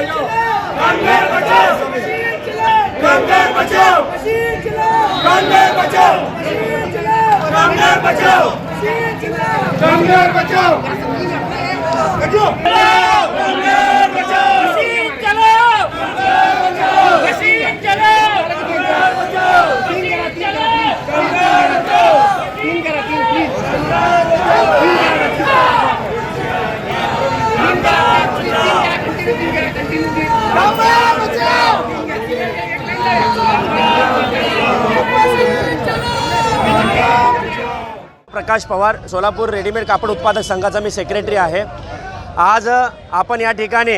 कामगार बचाओ, कामगार बचाओ, कामगार बचाओ, कामगार बचाओ, कामगार बचाओ, कामगार बचाओ, मशीन चलाओ, मशीन चलाओ, कामगार बचाओ, मशीन चलाओ, कामगार बचाओ, तीन करा तीन प्लीज, कामगार बचाओ, कामगार बचाओ, कामगार बचाओ, प्रकाश पवार, सोलापूर रेडीमेड कापड उत्पादक संघाचा मी सेक्रेटरी आहे। आज आपण या ठिकाणी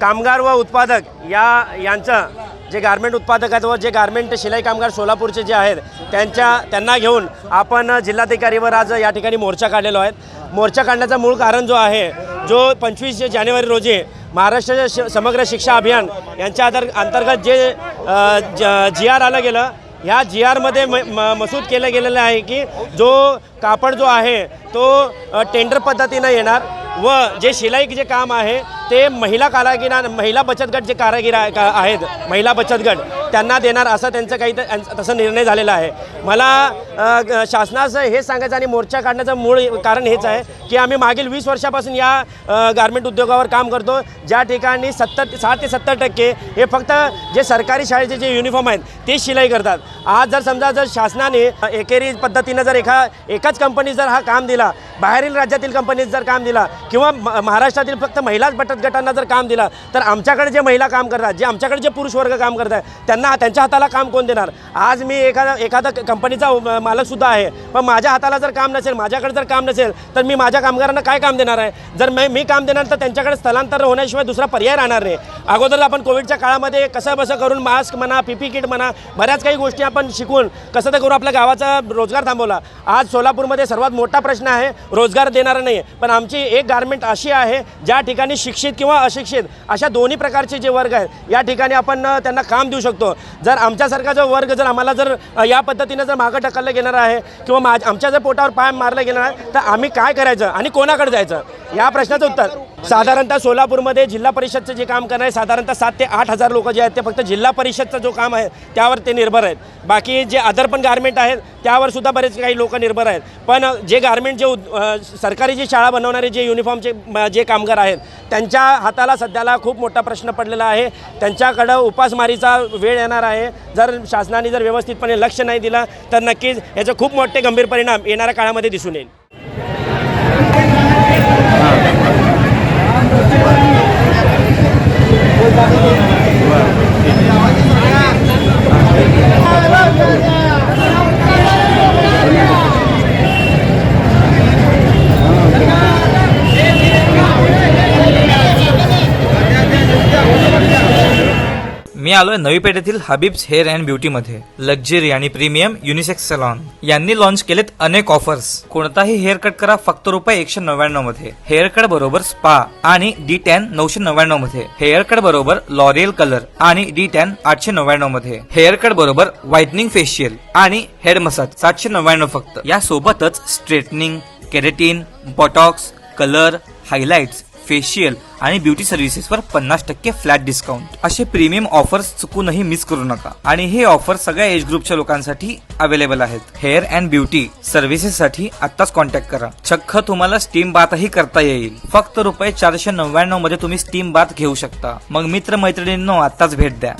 कामगार व उत्पादक यांचं जे गारमेंट उत्पादक आहेत व जे गारमेंट शिलाई कामगार सोलापूरचे जे आहेत त्यांना घेऊन आपण जिल्हाधिकारीवर आज या ठिकाणी मोर्चा काढलेलो आहे। मोर्चा काढण्याचं मूळ कारण जो आहे, जो 25 जानेवारी रोजी महाराष्ट्र समग्र शिक्षा अभियान यांच्या अंतर्गत जे GR आलं गेलं, ह्या GRमध्ये मसूद केलं गेलेलं आहे की जो कापड जो आहे तो टेंडर पद्धतीनं येणार व जे शिलाई जे काम आहे ते महिला बचत गट जे कारागीर आहेत, महिला बचत गट त्यांना देणार असं त्यांचं काही तसं निर्णय झालेला आहे। मला शासनाचं हे सांगायचं आणि मोर्चा काढण्याचं मूळ कारण हेच आहे की आम्ही मागील 20 वर्षापासून या गारमेंट उद्योगावर काम करतो, ज्या ठिकाणी 60 ते 70% हे फक्त जे सरकारी शाळेचे जे युनिफॉर्म आहेत तेच शिलाई करतात। आज जर शासनाने एकेरी पद्धतीनं जर एकाच कंपनी जर हा काम दिला, बाहेरील राज्यातील कंपनीत जर काम दिला किंवा महाराष्ट्रातील फक्त महिला बचत गटांना जर काम दिला, तर आमच्याकडे जे महिला काम करतात, जे आमच्याकडे जे पुरुष वर्ग काम करतात त्यांच्या हाताला काम कोण देणार? आज मी एखादा कंपनीचा मालकसुद्धा आहे, पण माझ्या हाताला जर काम नसेल, माझ्याकडे जर काम नसेल, तर मी माझ्या कामगारांना काय काम देणार आहे? जर मी काम देणार तर त्यांच्याकडे स्थलांतर होण्याशिवाय दुसरा पर्याय राहणार नाही। अगोदर आपण कोविडच्या काळामध्ये कसं करून मास्क म्हणा, PP किट म्हणा, बऱ्याच काही गोष्टी आपण शिकून कसं तर करून आपल्या गावाचा रोजगार थांबवला। आज सोलापूरमध्ये सर्वात मोठा प्रश्न आहे रोजगार देणारा नाही, पण आमची एक गारमेंट अशी आहे ज्या ठिकाणी शिक्षित किंवा अशिक्षित अशा दोन्ही प्रकारचे जे वर्ग आहेत या ठिकाणी आपण त्यांना काम देऊ शकतो। जर आमच्यासारखा जो वर्ग जर आम्हाला जर या पद्धतीने जर मागं ढकललं गेणार आहे किंवा आमच्या जर पोटावर पाय मारलं गेणार आहे, तर आम्ही काय करायचं आणि कोणाकडे जायचं या प्रश्नाचं उत्तर साधारणतः सोलापूरमध्ये जिल्हा परिषदचं जे काम करणारे साधारणतः 7 ते 8 हजार लोक जे आहेत ते फक्त जिल्हा परिषदचं जो काम आहे त्यावर ते निर्भर आहेत। बाकी जे अदर पण गारमेंट आहेत त्यावर सुद्धा बरेच काही लोक निर्भर आहेत, पण जे गारमेंट जे सरकारी जी शाळा बनवणारे जे युनिफॉर्मचे जे कामगार आहेत त्यांच्या हाताला सध्याला खूप मोठा प्रश्न पडलेला आहे। त्यांच्याकडं उपासमारीचा वेळ येणार आहे जर शासनाने जर व्यवस्थितपणे लक्ष नाही दिलं तर नक्कीच याचे खूप मोठे गंभीर परिणाम येणाऱ्या काळामध्ये दिसून येईल। मी आलोय नवी पेठेतील हबीब्स हेअर अँड ब्युटी मध्ये। लक्झरी आणि प्रीमियम युनिसेक्स सलॉन यांनी लॉन्च केलेत अनेक ऑफर्स। कोणताही हेअर कट करा फक्त ₹199 मध्ये, हेअर कट बरोबर स्पा आणि D10 999 मध्ये, हेअर कट बरोबर लॉरियल कलर आणि D10 899 मध्ये, हेअर कट बरोबर व्हाइटनिंग फेशियल आणि हेड मसाज 799 फक्त। या सोबतच straightening, keratin, Botox, colour, highlights, facial आणि ब्युटी सर्व्हिसेसवर 50% फ्लॅट डिस्काउंट। असे प्रीमियम ऑफर्स चुकूनही मिस करू नका। आणि हे ऑफर सगळ्या एज ग्रुपच्या लोकांसाठी अवेलेबल आहेत। हेअर अँड ब्युटी सर्व्हिसेससाठी आत्ताच कॉन्टॅक्ट करा। चक्क तुम्हाला स्टीम बाथही करता येईल। फक्त ₹499 मध्ये तुम्ही स्टीम बाथ घेऊ शकता। मग मित्र मैत्रिणींनो आत्ताच भेट द्या।